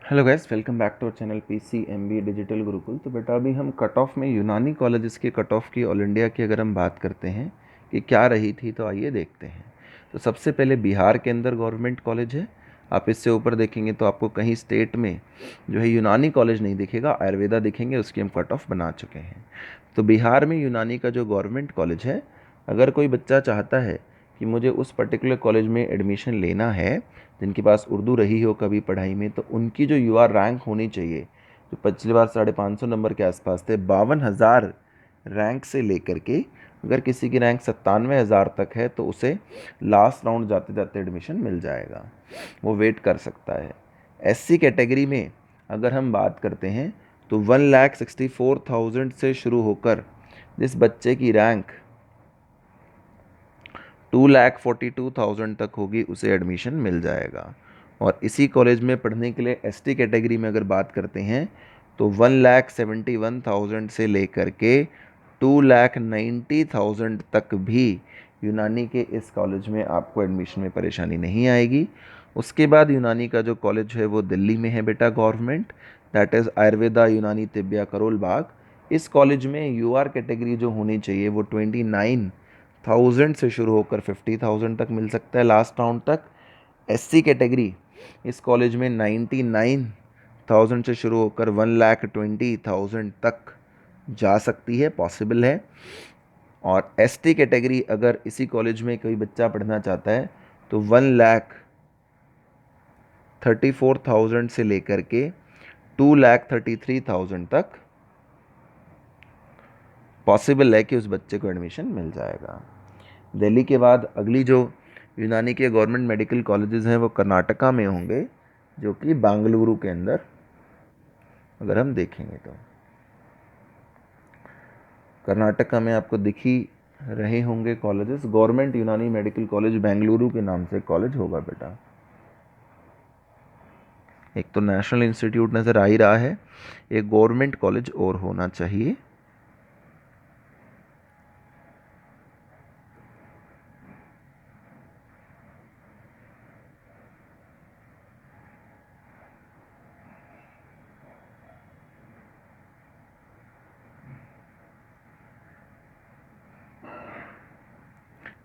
Hello guys, welcome back to our channel PCMB digital Gurukul. तो बेटा अभी हम कट ऑफ में यूनानी कॉलेजेस की कट ऑफ की ऑल इंडिया की अगर हम बात करते हैं कि क्या रही थी, तो आइए देखते हैं। तो सबसे पहले बिहार के अंदर गवर्नमेंट कॉलेज है। आप इससे ऊपर देखेंगे तो आपको कहीं स्टेट में जो है यूनानी कॉलेज नहीं दिखेगा, आयुर्वेदा दिखेंगे, उसकी हम कट ऑफ बना चुके हैं। तो बिहार में यूनानी का जो गवर्नमेंट कॉलेज है, अगर कोई बच्चा चाहता है कि मुझे उस पर्टिकुलर कॉलेज में एडमिशन लेना है, जिनके पास उर्दू रही हो कभी पढ़ाई में, तो उनकी जो यूआर रैंक होनी चाहिए, जो पिछली बार 550 नंबर के आसपास थे, 52,000 रैंक से लेकर के अगर किसी की रैंक 97,000 तक है तो उसे लास्ट राउंड जाते जाते एडमिशन मिल जाएगा, वो वेट कर सकता है। SC कैटेगरी में अगर हम बात करते हैं तो 1,64,000 से शुरू होकर जिस बच्चे की रैंक 2,42,000 तक होगी उसे एडमिशन मिल जाएगा। और इसी कॉलेज में पढ़ने के लिए ST कैटेगरी में अगर बात करते हैं तो 1,71,000 से लेकर के 2,90,000 तक भी यूनानी के इस कॉलेज में आपको एडमिशन में परेशानी नहीं आएगी। उसके बाद यूनानी का जो कॉलेज है वो दिल्ली में है बेटा, गवर्नमेंट, दैट इज़ आयुर्वेदा यूनानी तिब्बिया करोल बाग। इस कॉलेज में UR कैटेगरी जो होनी चाहिए वो 29,000 से शुरू होकर 50,000 तक मिल सकता है लास्ट राउंड तक। SC कैटेगरी इस कॉलेज में 99,000 से शुरू होकर 1,20,000 तक जा सकती है, पॉसिबल है। और ST कैटेगरी अगर इसी कॉलेज में कोई बच्चा पढ़ना चाहता है तो 1,34,000 से लेकर के 2,33,000 तक पॉसिबल है कि उस बच्चे को एडमिशन मिल जाएगा। दिल्ली के बाद अगली जो यूनानी के गवर्नमेंट मेडिकल कॉलेजेस हैं वो कर्नाटका में होंगे, जो कि बेंगलुरु के अंदर अगर हम देखेंगे तो कर्नाटका में आपको दिख ही रहे होंगे कॉलेजेस। गवर्नमेंट यूनानी मेडिकल कॉलेज बेंगलुरु के नाम से कॉलेज होगा बेटा। एक तो नेशनल इंस्टीट्यूट नज़र आ ही रहा है, एक गवर्नमेंट कॉलेज और होना चाहिए।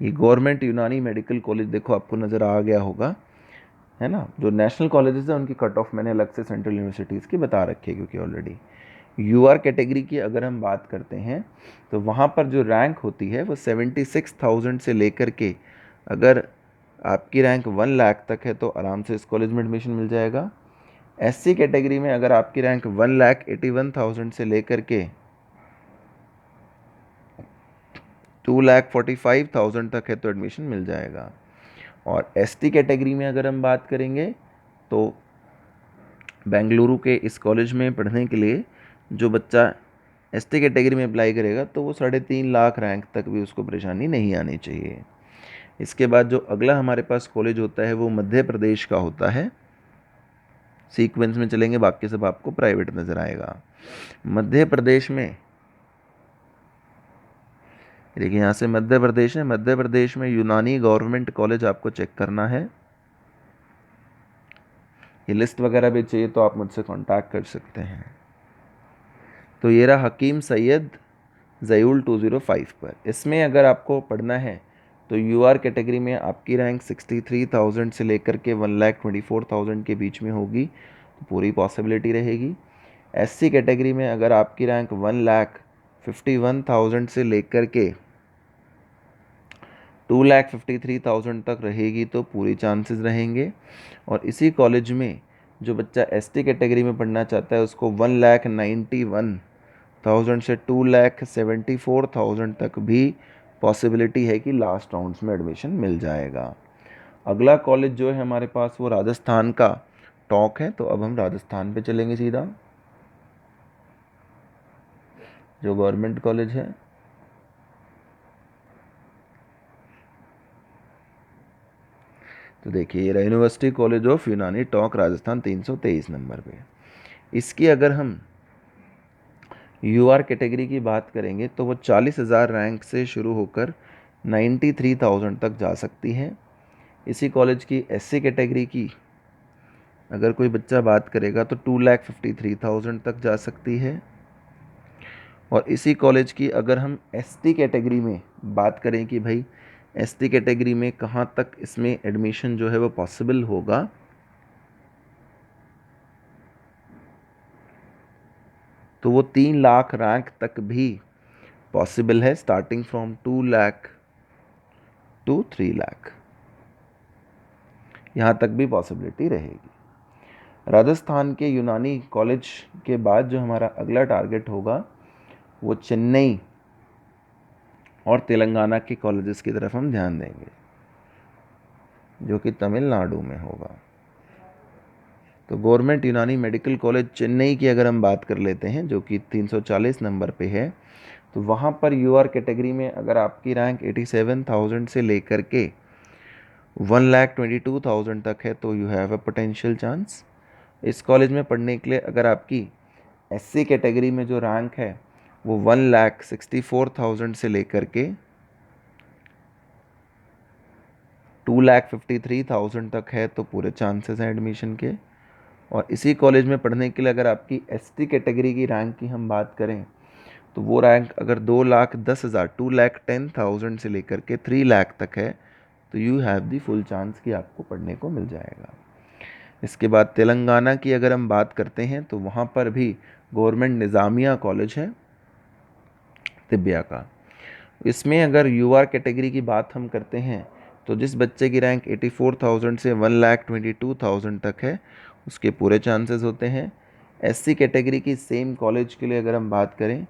ये गवर्नमेंट यूनानी मेडिकल कॉलेज देखो आपको नज़र आ गया होगा, है ना। जो नेशनल कॉलेजेस हैं उनकी कट ऑफ मैंने अलग से सेंट्रल यूनिवर्सिटीज़ की बता रखी है, क्योंकि ऑलरेडी UR कैटेगरी की अगर हम बात करते हैं तो वहाँ पर जो रैंक होती है वो 76,000 से लेकर के, अगर आपकी रैंक 1 लाख तक है तो आराम से इस कॉलेज में एडमिशन मिल जाएगा। SC कैटेगरी में अगर आपकी रैंक 1,81,000 से लेकर के 2,45,000 तक है तो एडमिशन मिल जाएगा। और ST कैटेगरी में अगर हम बात करेंगे तो बेंगलुरु के इस कॉलेज में पढ़ने के लिए जो बच्चा ST कैटेगरी में अप्लाई करेगा तो वो 3.5 लाख रैंक तक भी उसको परेशानी नहीं आनी चाहिए। इसके बाद जो अगला हमारे पास कॉलेज होता है वो मध्य प्रदेश का होता है। सीक्वेंस में चलेंगे, बाकी सब आपको प्राइवेट नज़र आएगा। मध्य प्रदेश में देखिए, यहाँ से मध्य प्रदेश है, मध्य प्रदेश में यूनानी गवर्नमेंट कॉलेज आपको चेक करना है। ये लिस्ट वगैरह भी चाहिए तो आप मुझसे कांटेक्ट कर सकते हैं। तो ये रहा हकीम सैयद ज़यूल 205 पर। इसमें अगर आपको पढ़ना है तो UR कैटेगरी में आपकी रैंक 63,000 से लेकर के 1,24,000 के बीच में होगी, तो पूरी पॉसिबिलिटी रहेगी। SC कैटेगरी में अगर आपकी रैंक 1,51,000 से लेकर के 2,53,000 तक रहेगी तो पूरी चांसेस रहेंगे। और इसी कॉलेज में जो बच्चा ST कैटेगरी में पढ़ना चाहता है उसको 1,91,000 से 2,74,000 तक भी पॉसिबिलिटी है कि लास्ट राउंड्स में एडमिशन मिल जाएगा। अगला कॉलेज जो है हमारे पास वो राजस्थान का टॉक है, तो अब हम राजस्थान पे चलेंगे सीधा। जो गवर्नमेंट कॉलेज है तो देखिए, ये यूनिवर्सिटी कॉलेज ऑफ यूनानी टॉक राजस्थान 323 नंबर पे। इसकी अगर हम UR कैटेगरी की बात करेंगे तो वो 40,000 रैंक से शुरू होकर 93,000 तक जा सकती है। इसी कॉलेज की SC कैटेगरी की अगर कोई बच्चा बात करेगा तो 2,53,000 तक जा सकती है। और इसी कॉलेज की अगर हम एसटी कैटेगरी में बात करें कि भाई एसटी कैटेगरी में कहाँ तक इसमें एडमिशन जो है वो पॉसिबल होगा, तो वो 3 लाख रैंक तक भी पॉसिबल है, starting from 2 lakh to 3 lakh, यहाँ तक भी पॉसिबिलिटी रहेगी। राजस्थान के यूनानी कॉलेज के बाद जो हमारा अगला टारगेट होगा वो चेन्नई और तेलंगाना के कॉलेजेस की तरफ हम ध्यान देंगे, जो कि तमिलनाडु में होगा। तो गवर्नमेंट यूनानी मेडिकल कॉलेज चेन्नई की अगर हम बात कर लेते हैं, जो कि 340 नंबर पे है, तो वहाँ पर यूआर कैटेगरी में अगर आपकी रैंक 87,000 से लेकर के 1,22,000 तक है तो you have a potential chance. इस कॉलेज में पढ़ने के लिए अगर आपकी एससी कैटेगरी में जो रैंक है वो 1,64,000 से लेकर के 2,53,000 तक है तो पूरे चांसेस हैं एडमिशन के। और इसी कॉलेज में पढ़ने के लिए अगर आपकी एसटी कैटेगरी की रैंक की हम बात करें तो वो रैंक अगर 2,10,000 2,10,000 से लेकर के 3 लाख तक है तो you have the full chance कि आपको पढ़ने को मिल जाएगा। इसके बाद तेलंगाना की अगर हम बात करते हैं तो वहाँ पर भी गवर्नमेंट निज़ामिया कॉलेज है तिब्बिया का। इसमें अगर यूआर कैटेगरी की बात हम करते हैं तो जिस बच्चे की रैंक 84,000 से 1,22,000 तक है उसके पूरे चांसेस होते हैं। एससी कैटेगरी की सेम कॉलेज के लिए अगर हम बात करें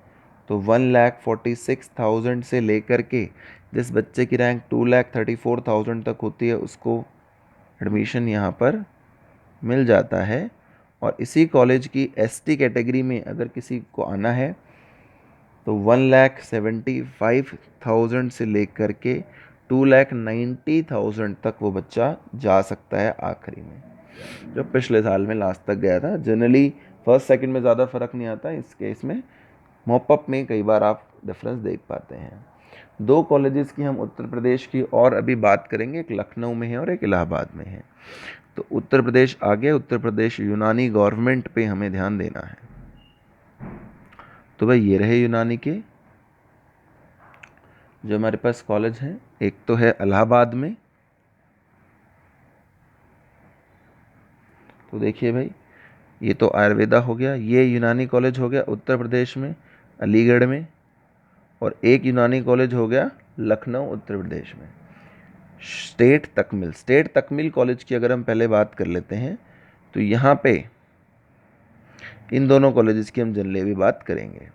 तो 1,46,000 से लेकर के जिस बच्चे की रैंक 2,34,000 तक होती है उसको एडमिशन यहाँ पर मिल जाता है। और इसी कॉलेज की एसटी कैटेगरी में अगर किसी को आना है तो 1,75,000 से लेकर के 2,90,000 तक वो बच्चा जा सकता है आखिरी में, जो पिछले साल में लास्ट तक गया था। जनरली फर्स्ट सेकंड में ज़्यादा फर्क नहीं आता, इस केस में मॉपअप में कई बार आप डिफरेंस देख पाते हैं। 2 कॉलेजेस की हम उत्तर प्रदेश की और अभी बात करेंगे, एक लखनऊ में है और एक इलाहाबाद में है। तो उत्तर प्रदेश आगे, उत्तर प्रदेश यूनानी गवर्नमेंट पे हमें ध्यान देना है। तो भाई ये रहे यूनानी के जो हमारे पास कॉलेज हैं। एक तो है इलाहाबाद में, तो देखिए भाई ये तो आयुर्वेदा हो गया, ये यूनानी कॉलेज हो गया उत्तर प्रदेश में अलीगढ़ में, और एक यूनानी कॉलेज हो गया लखनऊ उत्तर प्रदेश में स्टेट तकमिल कॉलेज की अगर हम पहले बात कर लेते हैं तो यहाँ पे इन दोनों कॉलेजेस की हम जनरली भी बात करेंगे।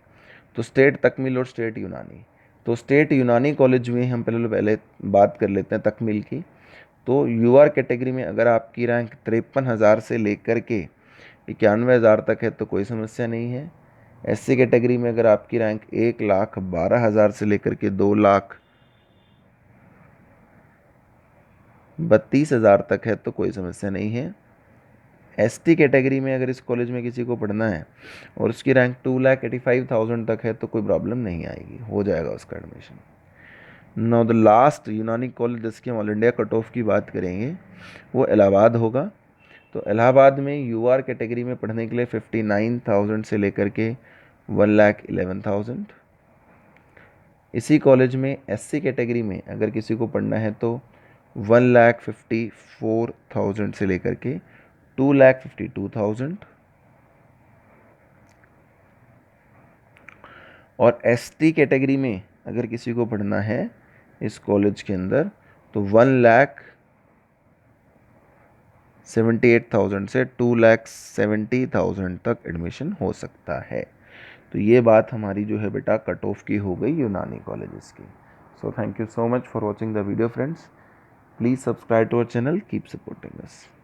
तो स्टेट तकमिल और स्टेट यूनानी, तो स्टेट यूनानी कॉलेज में हम पहले बात कर लेते हैं तकमिल की। तो यूआर कैटेगरी में अगर आपकी रैंक 53,000 से लेकर के 91,000 तक है तो कोई समस्या नहीं है। एससी कैटेगरी में अगर आपकी रैंक 1,12,000 से लेकर के 2,32,000 तक है तो कोई समस्या नहीं है। एसटी कैटेगरी में अगर इस कॉलेज में किसी को पढ़ना है और उसकी रैंक 2,85,000 तक है तो कोई प्रॉब्लम नहीं आएगी, हो जाएगा उसका एडमिशन। नाउ द लास्ट यूनानी कॉलेज जिसकी हम ऑल इंडिया कट ऑफ की बात करेंगे वो इलाहाबाद होगा। तो इलाहाबाद में यूआर कैटेगरी में पढ़ने के लिए 59,000 से लेकर के 1,11,000। इसी कॉलेज में एससी कैटेगरी में अगर किसी को पढ़ना है तो 1,54,000 से लेकर के 2,52,000। और एसटी कैटेगरी में अगर किसी को पढ़ना है इस कॉलेज के अंदर तो 1,78,000 से 2,70,000 तक एडमिशन हो सकता है। तो ये बात हमारी जो है बेटा कट ऑफ की हो गई यूनानी कॉलेजेस की। So thank you so much for watching the video friends. Please subscribe to our channel, keep supporting us.